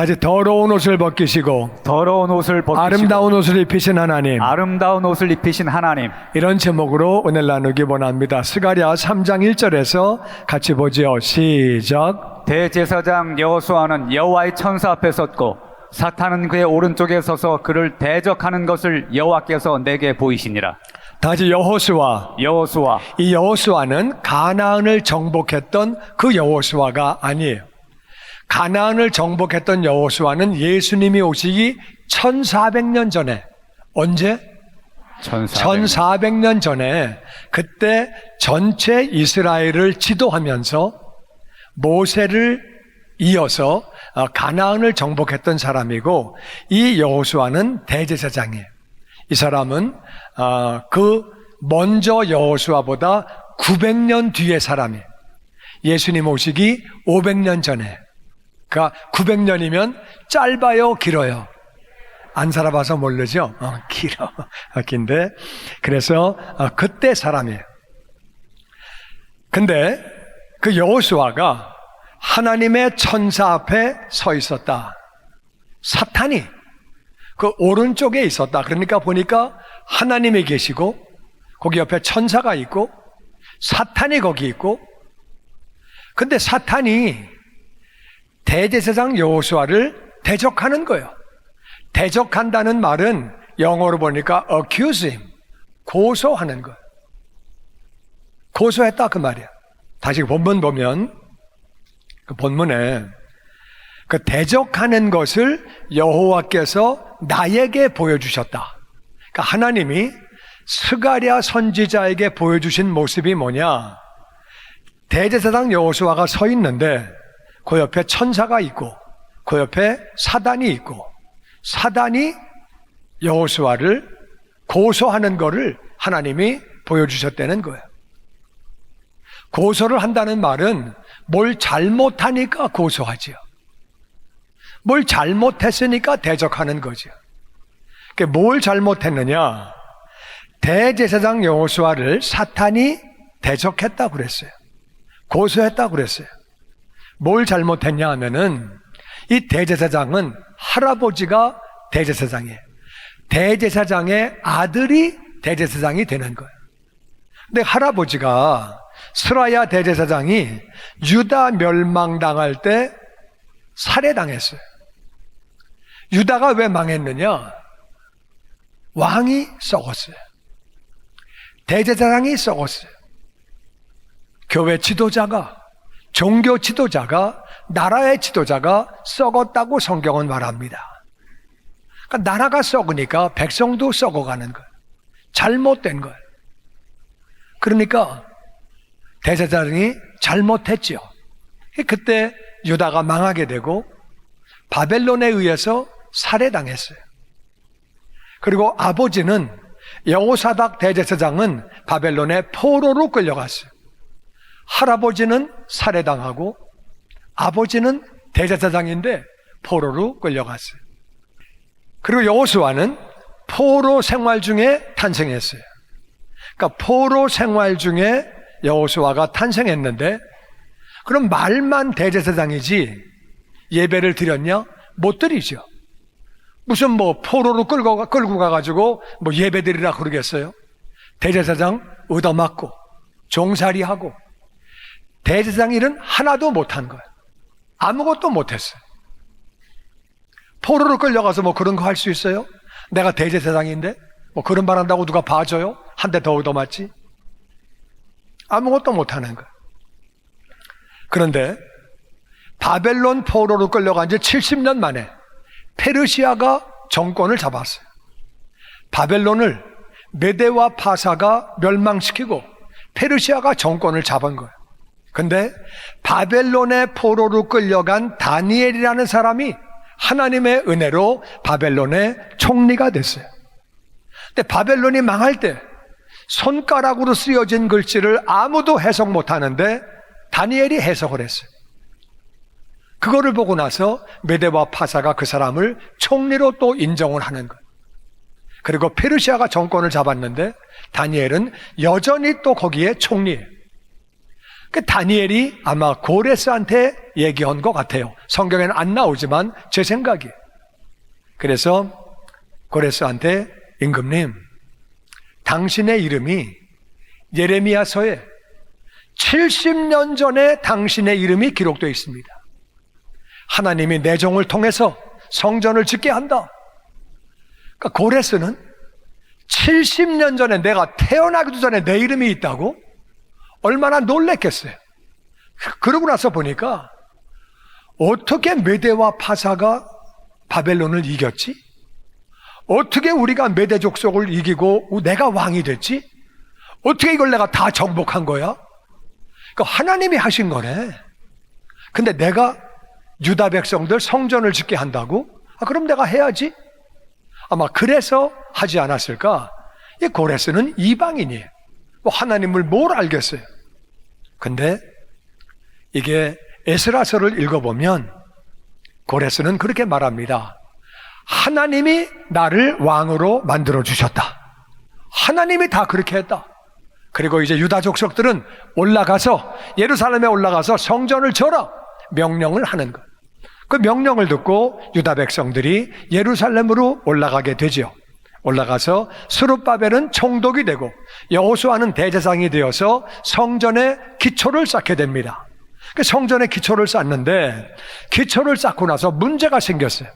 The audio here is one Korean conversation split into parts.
다시 더러운 옷을 벗기시고 더러운 옷을 벗기시고 아름다운 옷을 입히신 하나님, 아름다운 옷을 입히신 하나님. 이런 제목으로 오늘 나누기 원합니다. 스가랴 3장 1절에서 같이 보죠. 시작. 대제사장 여호수아는 여호와의 천사 앞에 섰고 사탄은 그의 오른쪽에 서서 그를 대적하는 것을 여호와께서 내게 보이시니라. 다시 여호수아. 여호수아. 이 여호수아는 가나안을 정복했던 그 여호수아가 아니에요. 가나안을 정복했던 여호수아는 예수님이 오시기 1400년 전에, 언제? 1400년 전에, 그때 전체 이스라엘을 지도하면서 모세를 이어서 가나안을 정복했던 사람이고, 이 여호수아는 대제사장이에요. 이 사람은 그 먼저 여호수아보다 900년 뒤의 사람이에요. 예수님 오시기 500년 전에. 그러니까 900년이면 짧아요, 길어요? 안 살아봐서 모르죠? 길어. 긴데. 그래서 그때 사람이에요. 근데 그 여호수아가 하나님의 천사 앞에 서 있었다. 사탄이 그 오른쪽에 있었다. 그러니까 보니까 하나님이 계시고 거기 옆에 천사가 있고 사탄이 거기 있고, 근데 사탄이 대제사장 여호수아를 대적하는 거예요. 대적한다는 말은 영어로 보니까 accuse him, 고소하는 거예요. 고소했다 그 말이야. 다시 본문 보면 그 본문에 그 대적하는 것을 여호와께서 나에게 보여주셨다. 그러니까 하나님이 스가랴 선지자에게 보여주신 모습이 뭐냐? 대제사장 여호수아가 서 있는데 그 옆에 천사가 있고 그 옆에 사단이 있고, 사단이 여호수아를 고소하는 것을 하나님이 보여주셨다는 거예요. 고소를 한다는 말은 뭘 잘못하니까 고소하지요. 뭘 잘못했으니까 대적하는 거죠. 그러니까 뭘 잘못했느냐? 대제사장 여호수아를 사탄이 대적했다고 그랬어요. 고소했다고 그랬어요. 뭘 잘못했냐 하면은 이 대제사장은 할아버지가 대제사장이에요. 대제사장의 아들이 대제사장이 되는 거예요. 근데 할아버지가 스라야 대제사장이 유다 멸망당할 때 살해당했어요. 유다가 왜 망했느냐? 왕이 썩었어요. 대제사장이 썩었어요. 교회 지도자가, 종교 지도자가, 나라의 지도자가 썩었다고 성경은 말합니다. 그러니까 나라가 썩으니까 백성도 썩어가는 거예요. 잘못된 거예요. 그러니까 대제사장이 잘못했죠. 그때 유다가 망하게 되고 바벨론에 의해서 살해당했어요. 그리고 아버지는 여호사닥 대제사장은 바벨론의 포로로 끌려갔어요. 할아버지는 살해당하고 아버지는 대제사장인데 포로로 끌려갔어요. 그리고 여호수아는 포로 생활 중에 탄생했어요. 그러니까 포로 생활 중에 여호수아가 탄생했는데, 그럼 말만 대제사장이지 예배를 드렸냐? 못 드리죠. 무슨 뭐 포로로 끌고 가가지고 뭐 예배 드리라 그러겠어요? 대제사장 얻어맞고 종살이하고 대제사장 일은 하나도 못한 거예요. 아무것도 못했어요. 포로로 끌려가서 뭐 그런 거 할 수 있어요? 내가 대제사장인데 뭐 그런 말 한다고 누가 봐줘요? 한 대 더 얻어맞지? 아무것도 못하는 거예요. 그런데 바벨론 포로로 끌려간 지 70년 만에 페르시아가 정권을 잡았어요. 바벨론을 메대와 파사가 멸망시키고 페르시아가 정권을 잡은 거예요. 근데 바벨론의 포로로 끌려간 다니엘이라는 사람이 하나님의 은혜로 바벨론의 총리가 됐어요. 근데 바벨론이 망할 때 손가락으로 쓰여진 글씨를 아무도 해석 못하는데 다니엘이 해석을 했어요. 그거를 보고 나서 메대와 파사가 그 사람을 총리로 또 인정을 하는 거예요. 그리고 페르시아가 정권을 잡았는데 다니엘은 여전히 또 거기에 총리예요. 그 다니엘이 아마 고레스한테 얘기한 것 같아요. 성경에는 안 나오지만 제 생각이에요. 그래서 고레스한테 임금님, 당신의 이름이 예레미야서에 70년 전에 당신의 이름이 기록되어 있습니다. 하나님이 내 종을 통해서 성전을 짓게 한다. 그러니까 고레스는 70년 전에, 내가 태어나기도 전에 내 이름이 있다고? 얼마나 놀랬겠어요. 그러고 나서 보니까 어떻게 메대와 파사가 바벨론을 이겼지? 어떻게 우리가 메대 족속을 이기고 내가 왕이 됐지? 어떻게 이걸 내가 다 정복한 거야? 그러니까 하나님이 하신 거네. 근데 내가 유다 백성들 성전을 짓게 한다고? 그럼 내가 해야지. 아마 그래서 하지 않았을까? 이 고레스는 이방인이에요. 하나님을 뭘 알겠어요? 근데 이게 에스라서를 읽어보면 고레스는 그렇게 말합니다. 하나님이 나를 왕으로 만들어 주셨다. 하나님이 다 그렇게 했다. 그리고 이제 유다 족속들은 올라가서, 예루살렘에 올라가서 성전을 지어라 명령을 하는 것. 그 명령을 듣고 유다 백성들이 예루살렘으로 올라가게 되죠. 올라가서 스룹바벨은 총독이 되고 여호수아는 대제사장이 되어서 성전의 기초를 쌓게 됩니다. 그 성전의 기초를 쌓는데, 기초를 쌓고 나서 문제가 생겼어요.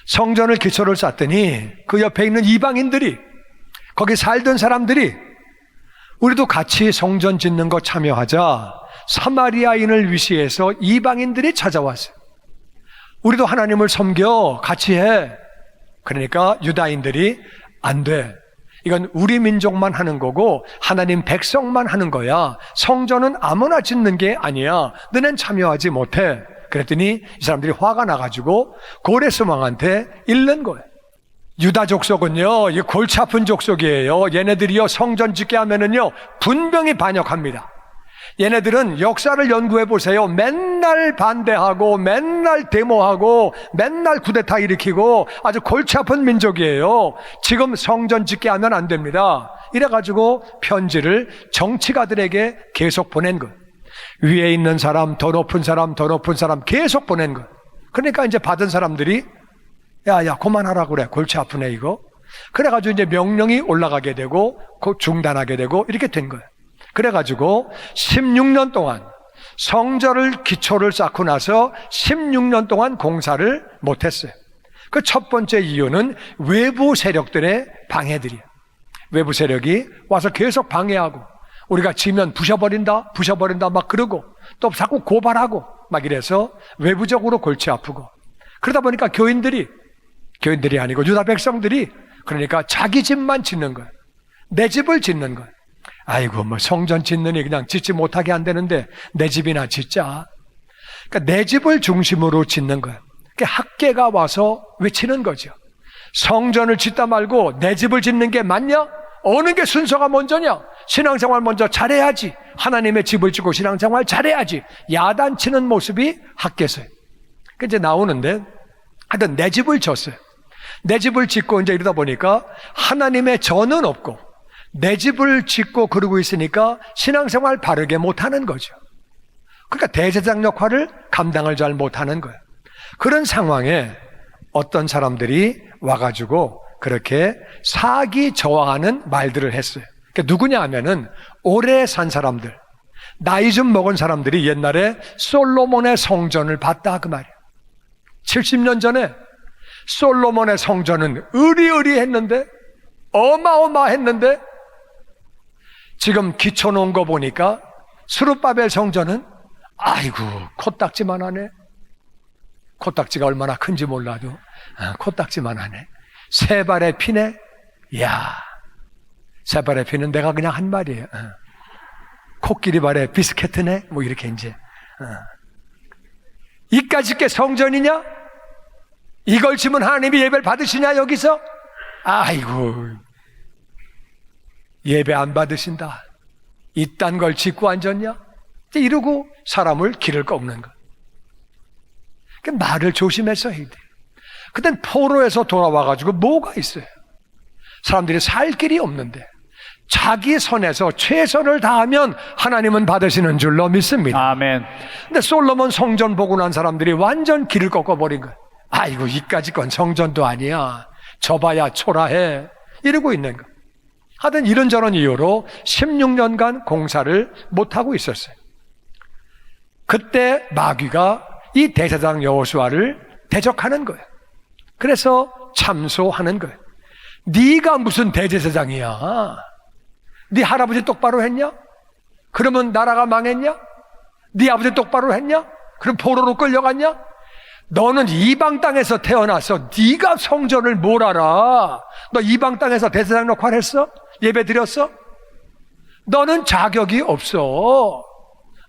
성전을 기초를 쌓더니 그 옆에 있는 이방인들이, 거기 살던 사람들이 우리도 같이 성전 짓는 거 참여하자. 사마리아인을 위시해서 이방인들이 찾아왔어요. 우리도 하나님을 섬겨, 같이 해. 그러니까 유다인들이 안 돼. 이건 우리 민족만 하는 거고 하나님 백성만 하는 거야. 성전은 아무나 짓는 게 아니야. 너넨 참여하지 못해. 그랬더니 이 사람들이 화가 나가지고 고레스 왕한테 일른 거예요. 유다 족속은요, 이 골치 아픈 족속이에요. 얘네들이요, 성전 짓게 하면은요, 분명히 반역합니다. 얘네들은 역사를 연구해 보세요. 맨날 반대하고, 맨날 데모하고, 맨날 쿠데타 일으키고, 아주 골치 아픈 민족이에요. 지금 성전 짓게 하면 안 됩니다. 이래가지고 편지를 정치가들에게 계속 보낸 거예요. 위에 있는 사람, 더 높은 사람, 더 높은 사람 계속 보낸 거예요. 그러니까 이제 받은 사람들이 야, 그만하라 그래. 골치 아프네, 이거. 그래가지고 이제 명령이 올라가게 되고, 중단하게 되고, 이렇게 된 거예요. 그래가지고 16년 동안 성전을 기초를 쌓고 나서 16년 동안 공사를 못했어요. 그 첫 번째 이유는 외부 세력들의 방해들이에요. 외부 세력이 와서 계속 방해하고, 우리가 지면 부셔버린다 막 그러고, 또 자꾸 고발하고 막 이래서 외부적으로 골치 아프고, 그러다 보니까 교인들이 아니고 유다 백성들이, 그러니까 자기 집만 짓는 거예요. 내 집을 짓는 거예요. 아이고, 뭐 성전 짓느니 그냥 짓지 못하게 안 되는데 내 집이나 짓자. 그러니까 내 집을 중심으로 짓는 거예요. 그러니까 학계가 와서 외치는 거죠. 성전을 짓다 말고 내 집을 짓는 게 맞냐? 어느 게 순서가 먼저냐? 신앙생활 먼저 잘해야지. 하나님의 집을 짓고 신앙생활 잘해야지. 야단치는 모습이 학계서요. 그러니까 이제 나오는데, 하여튼 내 집을 졌어요. 내 집을 짓고 이제 이러다 보니까 하나님의 전은 없고 내 집을 짓고 그러고 있으니까 신앙생활 바르게 못하는 거죠. 그러니까 대제사장 역할을 감당을 잘 못하는 거예요. 그런 상황에 어떤 사람들이 와가지고 그렇게 사기 저하하는 말들을 했어요. 그러니까 누구냐 하면은 오래 산 사람들, 나이 좀 먹은 사람들이 옛날에 솔로몬의 성전을 봤다 그 말이에요. 70년 전에 솔로몬의 성전은 으리으리했는데, 어마어마했는데, 지금 기초 놓은 거 보니까 스룹바벨 성전은 아이고 코딱지만 하네. 코딱지가 얼마나 큰지 몰라도 코딱지만 하네. 세 발의 피네. 이야, 세 발의 피는 내가 그냥 한 말이에요. 코끼리 발의 비스케트네. 뭐 이렇게 이제 이까짓 게 성전이냐? 이걸 지면 하나님이 예배를 받으시냐 여기서? 아이고, 예배 안 받으신다. 이딴 걸 짓고 앉았냐? 이러고 사람을 길을 꺾는 것. 그러니까 말을 조심해서 해야 돼. 그땐 포로에서 돌아와가지고 뭐가 있어요? 사람들이 살 길이 없는데 자기 선에서 최선을 다하면 하나님은 받으시는 줄로 믿습니다. 아멘. 근데 솔로몬 성전 보고 난 사람들이 완전 길을 꺾어버린 거예요. 아이고 이까짓 건 성전도 아니야, 저봐야 초라해, 이러고 있는 거예요. 하여튼 이런저런 이유로 16년간 공사를 못하고 있었어요. 그때 마귀가 이 대제사장 여호수아를 대적하는 거예요. 그래서 참소하는 거예요. 네가 무슨 대제사장이야? 네 할아버지 똑바로 했냐? 그러면 나라가 망했냐? 네 아버지 똑바로 했냐? 그럼 포로로 끌려갔냐? 너는 이방 땅에서 태어나서 네가 성전을 뭘 알아? 너 이방 땅에서 대제사장 역할 했어? 예배 드렸어? 너는 자격이 없어.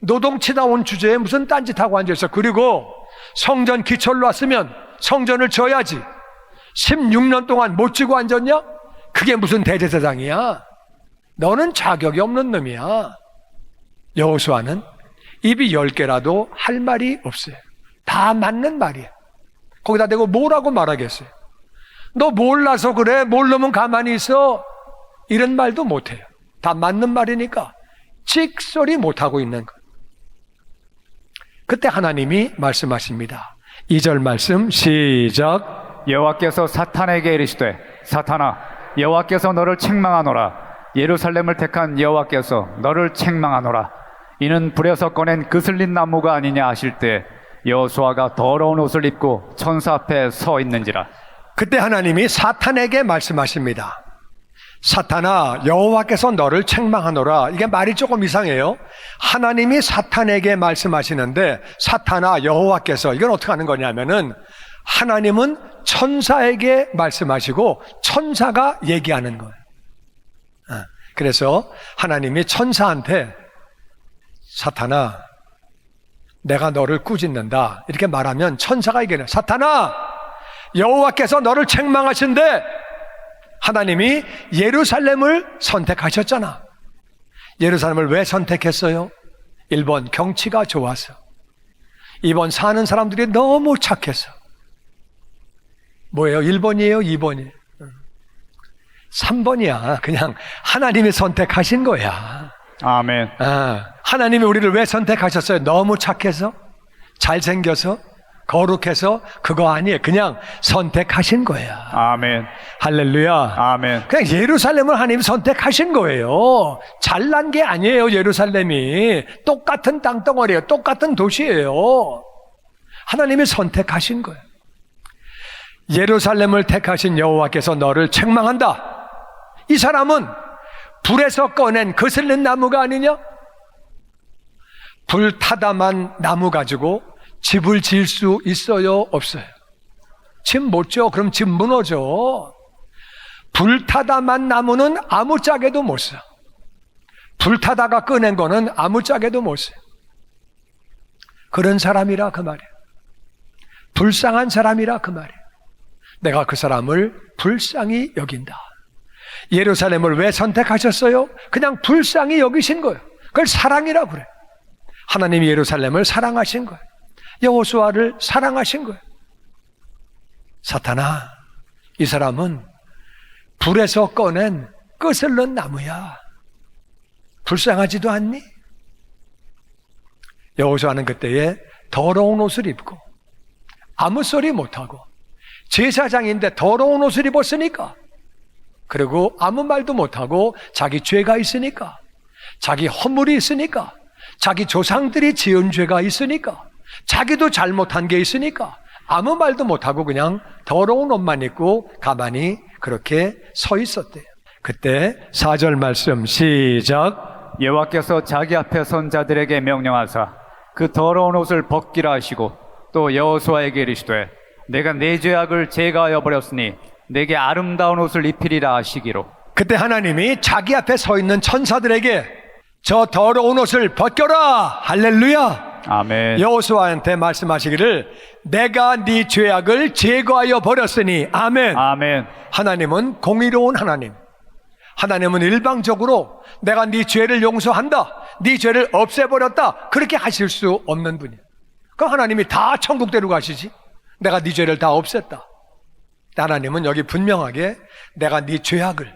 노동치다온 주제에 무슨 딴짓하고 앉아있어. 그리고 성전 기철로 왔으면 성전을 져야지. 16년 동안 못 지고 앉았냐? 그게 무슨 대제사장이야? 너는 자격이 없는 놈이야. 여호수아는 입이 10개라도 할 말이 없어요. 다 맞는 말이야. 거기다 대고 뭐라고 말하겠어요? 너 몰라서 그래? 모르면 가만히 있어? 이런 말도 못해요. 다 맞는 말이니까 찍소리 못하고 있는 것. 그때 하나님이 말씀하십니다. 2절 말씀 시작. 여호와께서 사탄에게 이르시되 사탄아, 여호와께서 너를 책망하노라. 예루살렘을 택한 여호와께서 너를 책망하노라. 이는 불에서 꺼낸 그슬린 나무가 아니냐 하실 때 여호수아가 더러운 옷을 입고 천사 앞에 서 있는지라. 그때 하나님이 사탄에게 말씀하십니다. 사탄아, 여호와께서 너를 책망하노라. 이게 말이 조금 이상해요. 하나님이 사탄에게 말씀하시는데 사탄아, 여호와께서, 이건 어떻게 하는 거냐면은 하나님은 천사에게 말씀하시고 천사가 얘기하는 거예요. 그래서 하나님이 천사한테 사탄아, 내가 너를 꾸짖는다 이렇게 말하면 천사가 얘기해요. 사탄아, 여호와께서 너를 책망하신대. 하나님이 예루살렘을 선택하셨잖아. 예루살렘을 왜 선택했어요? 1번 경치가 좋아서, 2번 사는 사람들이 너무 착해서. 뭐예요? 1번이에요? 2번이에요? 3번이야. 그냥 하나님이 선택하신 거야. 아멘. 하나님이 우리를 왜 선택하셨어요? 너무 착해서? 잘생겨서? 거룩해서? 그거 아니에요. 그냥 선택하신 거야. 아멘. 할렐루야. 아멘. 그냥 예루살렘을 하나님이 선택하신 거예요. 잘난 게 아니에요. 예루살렘이 똑같은 땅덩어리예요. 똑같은 도시예요. 하나님이 선택하신 거예요. 예루살렘을 택하신 여호와께서 너를 책망한다. 이 사람은 불에서 꺼낸 거슬린 나무가 아니냐? 불 타다만 나무 가지고 집을 지을 수 있어요? 없어요? 집 못 지어. 그럼 집 무너져. 불 타다만 나무는 아무짝에도 못 써. 불 타다가 꺼낸 거는 아무짝에도 못 써. 그런 사람이라 그 말이에요. 불쌍한 사람이라 그 말이에요. 내가 그 사람을 불쌍히 여긴다. 예루살렘을 왜 선택하셨어요? 그냥 불쌍히 여기신 거예요. 그걸 사랑이라고 그래요. 하나님이 예루살렘을 사랑하신 거예요. 여호수아를 사랑하신 거예요. 사탄아, 이 사람은 불에서 꺼낸 거슬린 나무야. 불쌍하지도 않니? 여호수아는 그때에 더러운 옷을 입고 아무 소리 못하고 제사장인데 더러운 옷을 입었으니까, 그리고 아무 말도 못하고 자기 죄가 있으니까, 자기 허물이 있으니까, 자기 조상들이 지은 죄가 있으니까, 자기도 잘못한 게 있으니까 아무 말도 못하고 그냥 더러운 옷만 입고 가만히 그렇게 서 있었대요. 그때 4절 말씀 시작. 여호와께서 자기 앞에 선 자들에게 명령하사 그 더러운 옷을 벗기라 하시고 또 여호수아에게 이르시되 내가 내 죄악을 제거하여 버렸으니 내게 아름다운 옷을 입히리라 하시기로. 그때 하나님이 자기 앞에 서 있는 천사들에게 저 더러운 옷을 벗겨라. 할렐루야. 아멘. 여호수아한테 말씀하시기를 내가 네 죄악을 제거하여 버렸으니. 아멘. 아멘. 하나님은 공의로운 하나님. 하나님은 일방적으로 내가 네 죄를 용서한다, 네 죄를 없애버렸다, 그렇게 하실 수 없는 분이에요. 그럼 하나님이 다 천국대로 가시지. 내가 네 죄를 다 없앴다. 하나님은 여기 분명하게 내가 네 죄악을,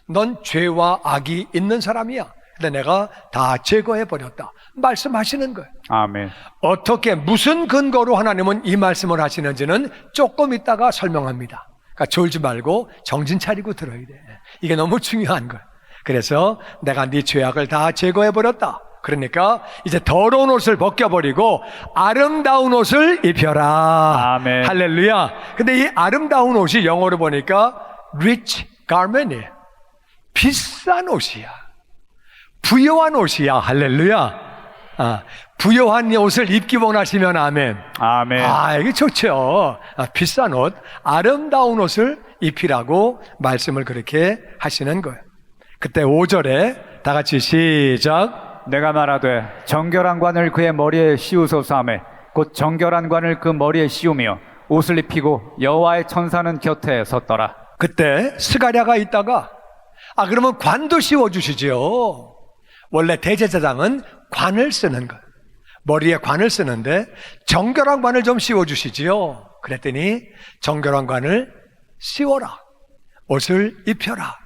넌 죄와 악이 있는 사람이야. 근데 내가 다 제거해버렸다. 말씀하시는 거예요. 아멘. 어떻게 무슨 근거로 하나님은 이 말씀을 하시는지는 조금 있다가 설명합니다. 그러니까 졸지 말고 정신 차리고 들어야 돼. 이게 너무 중요한 거예요. 그래서 내가 네 죄악을 다 제거해버렸다. 그러니까 이제 더러운 옷을 벗겨버리고 아름다운 옷을 입혀라. 아멘. 할렐루야. 근데 이 아름다운 옷이 영어로 보니까 rich garment이에요. 비싼 옷이야. 부요한 옷이야. 할렐루야. 부요한 옷을 입기 원하시면 아멘. 아멘. 이게 좋죠. 비싼 옷, 아름다운 옷을 입히라고 말씀을 그렇게 하시는 거예요. 그때 5절에 다 같이 시작. 내가 말하되 정결한 관을 그의 머리에 씌우소서 하매 곧 정결한 관을 그 머리에 씌우며 옷을 입히고 여호와의 천사는 곁에 섰더라. 그때 스가랴가 있다가 그러면 관도 씌워주시죠. 원래 대제사장은 관을 쓰는 거예요. 머리에 관을 쓰는데 정결한 관을 좀 씌워주시지요. 그랬더니 정결한 관을 씌워라. 옷을 입혀라.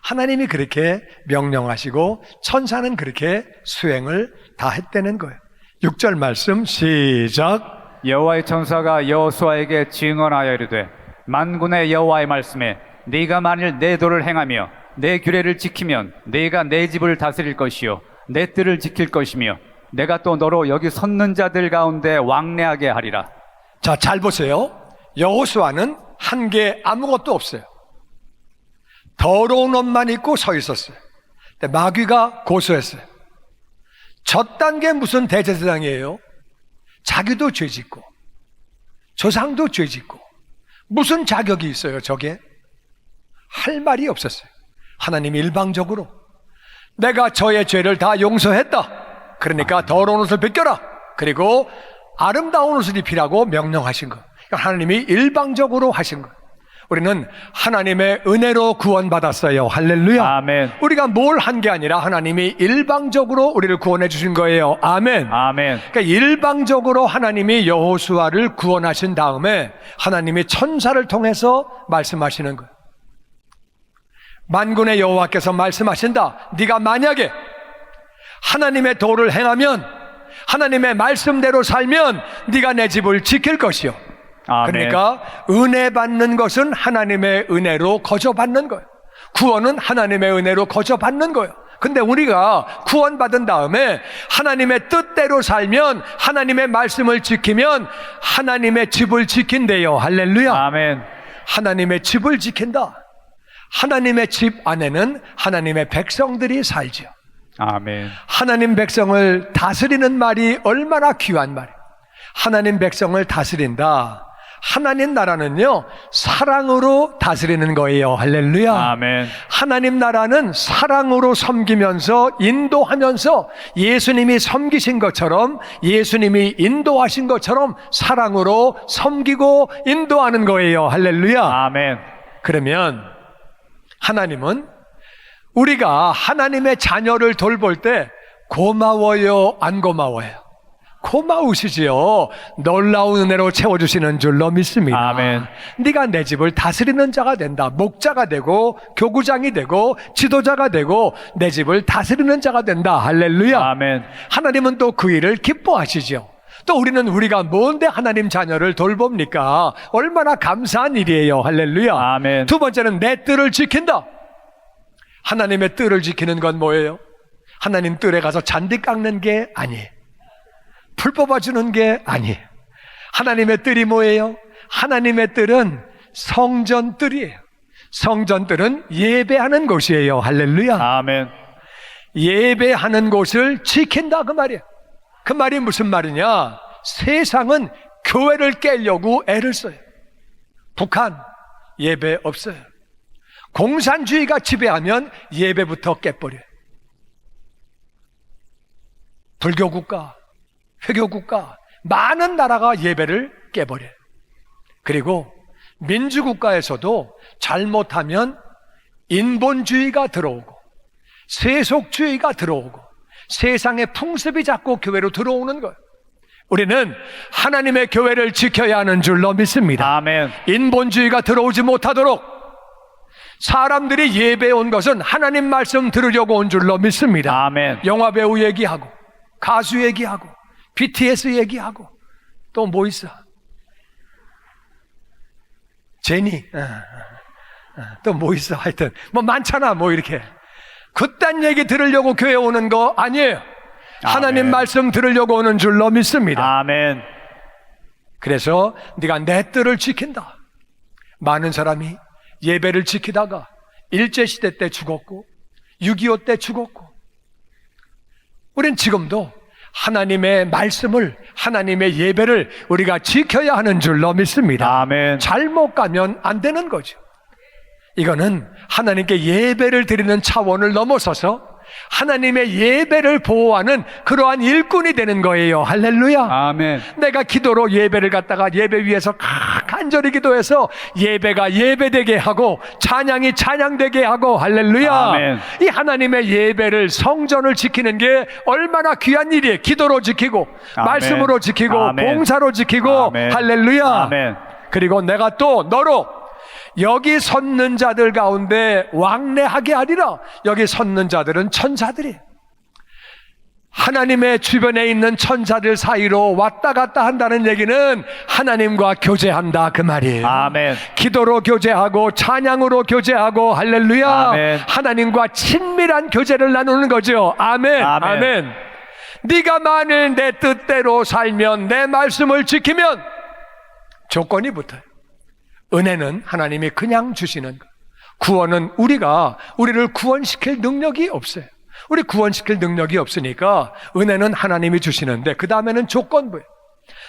하나님이 그렇게 명령하시고 천사는 그렇게 수행을 다 했다는 거예요. 6절 말씀 시작. 여호와의 천사가 여호수아에게 증언하여 이르되 만군의 여호와의 말씀에 네가 만일 내 도를 행하며 내 규례를 지키면 네가 내 집을 다스릴 것이요 내 뜰을 지킬 것이며 내가 또 너로 여기 섰는 자들 가운데 왕래하게 하리라. 자, 잘 보세요. 여호수아는 한 게 아무것도 없어요. 더러운 옷만 입고 서 있었어요. 근데 마귀가 고소했어요. 저딴 게 무슨 대제사장이에요? 자기도 죄짓고 조상도 죄짓고 무슨 자격이 있어요 저게? 할 말이 없었어요. 하나님이 일방적으로 내가 저의 죄를 다 용서했다. 그러니까 더러운 옷을 벗겨라. 그리고 아름다운 옷을 입히라고 명령하신 거. 그러니까 하나님이 일방적으로 하신 거. 우리는 하나님의 은혜로 구원받았어요. 할렐루야. 아멘. 우리가 뭘 한 게 아니라 하나님이 일방적으로 우리를 구원해 주신 거예요. 아멘. 아멘. 그러니까 일방적으로 하나님이 여호수아를 구원하신 다음에 하나님이 천사를 통해서 말씀하시는 거예요. 만군의 여호와께서 말씀하신다. 네가 만약에 하나님의 도를 행하면 하나님의 말씀대로 살면 네가 내 집을 지킬 것이요. 아멘. 그러니까 은혜 받는 것은 하나님의 은혜로 거저받는 거예요. 구원은 하나님의 은혜로 거저받는 거예요. 근데 우리가 구원받은 다음에 하나님의 뜻대로 살면 하나님의 말씀을 지키면 하나님의 집을 지킨대요. 할렐루야. 아멘. 하나님의 집을 지킨다. 하나님의 집 안에는 하나님의 백성들이 살죠. 아멘. 하나님 백성을 다스리는 말이 얼마나 귀한 말이에요. 하나님 백성을 다스린다. 하나님 나라는요 사랑으로 다스리는 거예요. 할렐루야. 아멘. 하나님 나라는 사랑으로 섬기면서 인도하면서 예수님이 섬기신 것처럼 예수님이 인도하신 것처럼 사랑으로 섬기고 인도하는 거예요. 할렐루야. 아멘. 그러면 하나님은 우리가 하나님의 자녀를 돌볼 때 고마워요, 안 고마워요? 고마우시지요. 놀라운 은혜로 채워주시는 줄로 믿습니다. 아멘. 네가 내 집을 다스리는 자가 된다. 목자가 되고 교구장이 되고 지도자가 되고 내 집을 다스리는 자가 된다. 할렐루야. 아멘. 하나님은 또 그 일을 기뻐하시죠. 또 우리가 뭔데 하나님 자녀를 돌봅니까? 얼마나 감사한 일이에요. 할렐루야. 아멘. 두 번째는 내 뜰을 지킨다. 하나님의 뜰을 지키는 건 뭐예요? 하나님 뜰에 가서 잔디 깎는 게 아니에요. 풀 뽑아주는 게 아니에요. 하나님의 뜰이 뭐예요? 하나님의 뜰은 성전 뜰이에요. 성전 뜰은 예배하는 곳이에요. 할렐루야. 아멘. 예배하는 곳을 지킨다 그 말이에요. 그 말이 무슨 말이냐? 세상은 교회를 깨려고 애를 써요. 북한 예배 없어요. 공산주의가 지배하면 예배부터 깨버려요. 불교국가, 회교국가, 많은 나라가 예배를 깨버려요. 그리고 민주국가에서도 잘못하면 인본주의가 들어오고 세속주의가 들어오고 세상의 풍습이 자꾸 교회로 들어오는 거예요. 우리는 하나님의 교회를 지켜야 하는 줄로 믿습니다. 아멘. 인본주의가 들어오지 못하도록 사람들이 예배에 온 것은 하나님 말씀 들으려고 온 줄로 믿습니다. 아멘. 영화배우 얘기하고 가수 얘기하고 BTS 얘기하고 또 뭐 있어? 제니 또 뭐 있어? 하여튼 뭐 많잖아. 뭐 이렇게 그딴 얘기 들으려고 교회 오는 거 아니에요. 하나님 말씀 들으려고 오는 줄로 믿습니다. 아멘. 그래서 네가 내 뜰을 지킨다. 많은 사람이 예배를 지키다가 일제시대 때 죽었고 6.25 때 죽었고, 우린 지금도 하나님의 말씀을, 하나님의 예배를 우리가 지켜야 하는 줄로 믿습니다. 아멘. 잘못 가면 안 되는 거죠. 이거는 하나님께 예배를 드리는 차원을 넘어서서 하나님의 예배를 보호하는 그러한 일꾼이 되는 거예요. 할렐루야. 아멘. 내가 기도로 예배를 갖다가 예배 위에서 간절히 기도해서 예배가 예배되게 하고 찬양이 찬양되게 하고, 할렐루야. 아멘. 이 하나님의 예배를, 성전을 지키는 게 얼마나 귀한 일이에요. 기도로 지키고 아멘. 말씀으로 지키고 아멘. 봉사로 지키고. 아멘. 할렐루야. 아멘. 그리고 내가 또 너로 여기 섰는 자들 가운데 왕래하게 하리라. 여기 섰는 자들은 천사들이에요. 하나님의 주변에 있는 천사들 사이로 왔다 갔다 한다는 얘기는 하나님과 교제한다 그 말이에요. 아멘. 기도로 교제하고 찬양으로 교제하고, 할렐루야. 아멘. 하나님과 친밀한 교제를 나누는 거죠. 아멘. 아멘. 아멘. 네가 만일 내 뜻대로 살면, 내 말씀을 지키면 조건이 붙어요. 은혜는 하나님이 그냥 주시는 것. 구원은 우리를 구원시킬 능력이 없어요. 우리 구원시킬 능력이 없으니까 은혜는 하나님이 주시는데, 그 다음에는 조건부예요.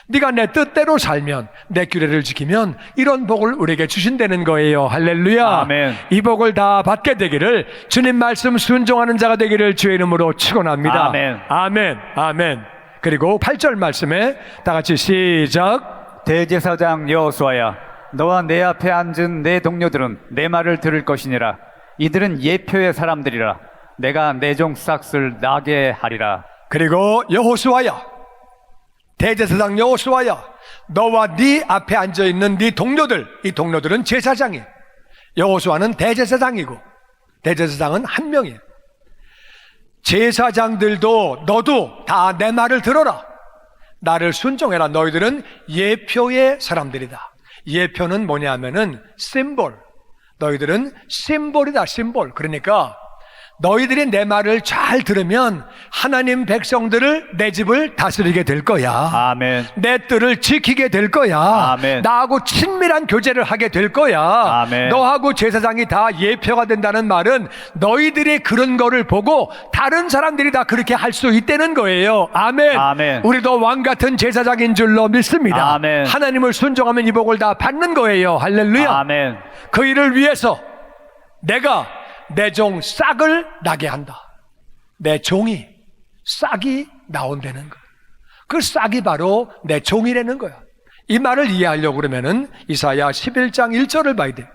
네가 내 뜻대로 살면, 내 규례를 지키면 이런 복을 우리에게 주신다는 거예요. 할렐루야. 아멘. 이 복을 다 받게 되기를, 주님 말씀 순종하는 자가 되기를 주의 이름으로 축원합니다. 아멘. 아멘. 아멘. 그리고 8절 말씀에 다 같이 시작. 대제사장 여호수아야, 너와 내 앞에 앉은 내 동료들은 내 말을 들을 것이니라. 이들은 예표의 사람들이라. 내가 내 종 싹을 나게 하리라. 그리고 여호수아야, 대제사장 여호수아야, 너와 네 앞에 앉아있는 네 동료들, 이 동료들은 제사장이에요. 여호수아는 대제사장이고 대제사장은 한 명이에요. 제사장들도 너도 다 내 말을 들어라. 나를 순종해라. 너희들은 예표의 사람들이다. 예표는 뭐냐면은 심볼. 너희들은 심볼이다. 심볼. 그러니까 너희들이 내 말을 잘 들으면 하나님 백성들을, 내 집을 다스리게 될 거야. 아멘. 내 뜰을 지키게 될 거야. 아멘. 나하고 친밀한 교제를 하게 될 거야. 아멘. 너하고 제사장이 다 예표가 된다는 말은 너희들이 그런 거를 보고 다른 사람들이 다 그렇게 할 수 있다는 거예요. 아멘. 아멘. 우리도 왕 같은 제사장인 줄로 믿습니다. 아멘. 하나님을 순종하면 이 복을 다 받는 거예요. 할렐루야. 아멘. 그 일을 위해서 내가 내 종 싹을 나게 한다. 내 종이, 싹이 나온다는 거야. 그 싹이 바로 내 종이라는 거야. 이 말을 이해하려고 그러면은 이사야 11장 1절을 봐야 돼.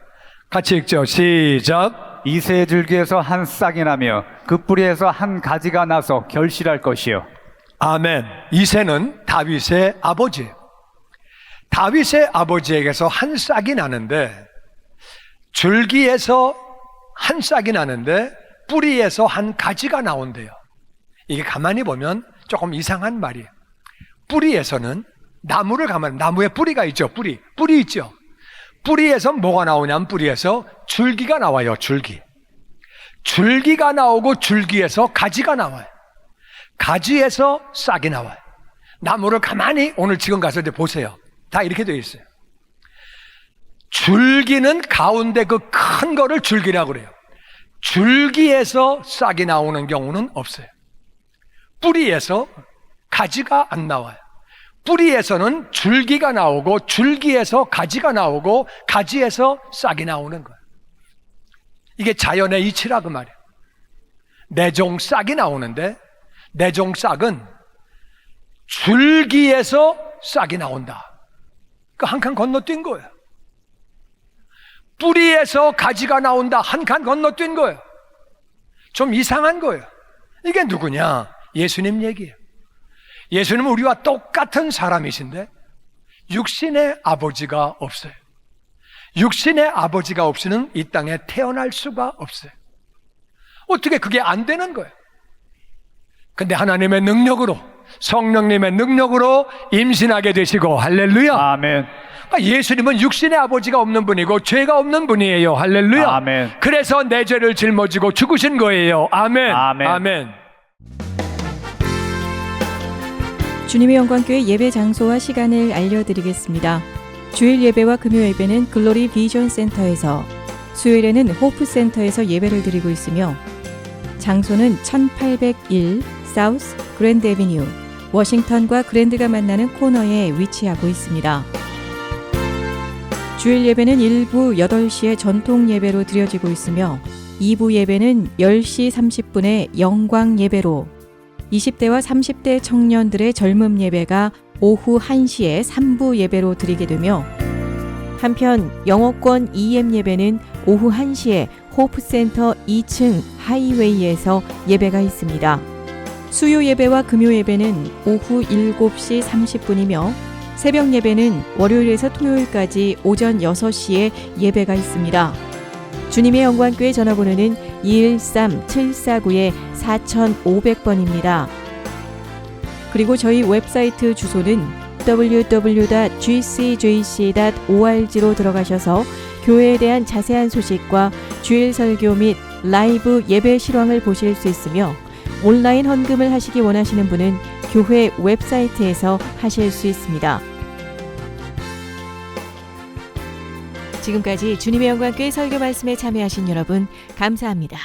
같이 읽죠. 시작. 이새의 줄기에서 한 싹이 나며 그 뿌리에서 한 가지가 나서 결실할 것이요. 아멘. 이새는 다윗의 아버지예요. 다윗의 아버지에게서 한 싹이 나는데, 줄기에서 한 싹이 나는데 뿌리에서 한 가지가 나온대요. 이게 가만히 보면 조금 이상한 말이에요. 뿌리에서는 나무를 가만, 나무에 뿌리가 있죠. 뿌리 있죠. 뿌리에서 뭐가 나오냐면, 뿌리에서 줄기가 나와요. 줄기가 나오고 줄기에서 가지가 나와요. 가지에서 싹이 나와요. 나무를 가만히 오늘 지금 가서 이제 보세요. 다 이렇게 되어 있어요. 줄기는 가운데 그 큰 거를 줄기라고 그래요. 줄기에서 싹이 나오는 경우는 없어요. 뿌리에서 가지가 안 나와요. 뿌리에서는 줄기가 나오고 줄기에서 가지가 나오고 가지에서 싹이 나오는 거예요. 이게 자연의 이치라 그 말이에요. 내 종 싹이 나오는데, 내 종 싹은 줄기에서 싹이 나온다. 그 한 칸 건너뛴 거예요. 뿌리에서 가지가 나온다. 한 칸 건너뛴 거예요. 좀 이상한 거예요. 이게 누구냐? 예수님 얘기예요. 예수님은 우리와 똑같은 사람이신데 육신의 아버지가 없어요. 육신의 아버지가 없이는 이 땅에 태어날 수가 없어요. 어떻게 그게 안 되는 거예요? 근데 하나님의 능력으로, 성령님의 능력으로 임신하게 되시고, 할렐루야. 아멘. 예수님은 육신의 아버지가 없는 분이고 죄가 없는 분이에요. 할렐루야. 아멘. 그래서 내 죄를 짊어지고 죽으신 거예요. 아멘. 아멘. 아멘. 주님의 영광교회 예배 장소와 시간을 알려드리겠습니다. 주일 예배와 금요 예배는 글로리 비전 센터에서, 수요일에는 호프 센터에서 예배를 드리고 있으며, 장소는 1801 사우스 그랜드 애비뉴, 워싱턴과 그랜드가 만나는 코너에 위치하고 있습니다. 주일 예배는 1부 8시에 전통 예배로 드려지고 있으며, 2부 예배는 10시 30분에 영광 예배로, 20대와 30대 청년들의 젊음 예배가 오후 1시에 3부 예배로 드리게 되며, 한편 영어권 EM 예배는 오후 1시에 호프센터 2층 하이웨이에서 예배가 있습니다. 수요 예배와 금요 예배는 오후 7시 30분이며 새벽 예배는 월요일에서 토요일까지 오전 6시에 예배가 있습니다. 주님의 영광교회 전화번호는 213-749-4500번입니다. 그리고 저희 웹사이트 주소는 www.gcjc.org로 들어가셔서 교회에 대한 자세한 소식과 주일 설교 및 라이브 예배 실황을 보실 수 있으며, 온라인 헌금을 하시기 원하시는 분은 교회 웹사이트에서 하실 수 있습니다. 지금까지 주님의 영광교회 설교 말씀에 참여하신 여러분 감사합니다.